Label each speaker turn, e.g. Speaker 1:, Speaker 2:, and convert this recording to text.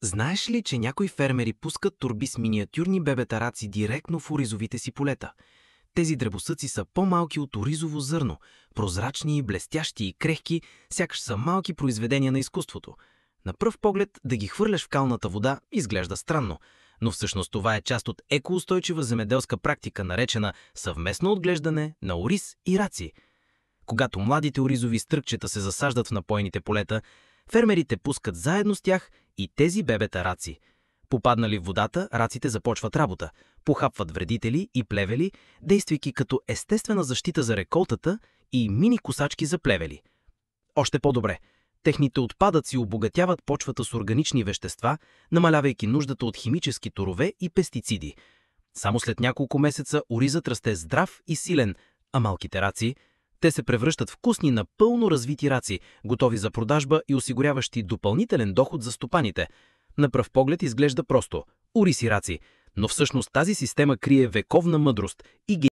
Speaker 1: Знаеш ли, че някои фермери пускат торби с миниатюрни бебета раци директно в оризовите си полета? Тези дребосъци са по-малки от оризово зърно, прозрачни, блестящи и крехки, сякаш са малки произведения на изкуството. На пръв поглед да ги хвърляш в калната вода изглежда странно, но всъщност това е част от екоустойчива земеделска практика, наречена съвместно отглеждане на ориз и раци. Когато младите оризови стръкчета се засаждат в напойните полета, фермерите пускат заедно с тях и тези бебета раци. Попаднали в водата, раците започват работа, похапват вредители и плевели, действайки като естествена защита за реколтата и мини-косачки за плевели. Още по-добре, техните отпадъци обогатяват почвата с органични вещества, намалявайки нуждата от химически торове и пестициди. Само след няколко месеца оризът расте здрав и силен, а малките раци – те се превръщат в вкусни, напълно развити раци, готови за продажба и осигуряващи допълнителен доход за стопаните. На пръв поглед изглежда просто – ориз и раци, но всъщност тази система крие вековна мъдрост и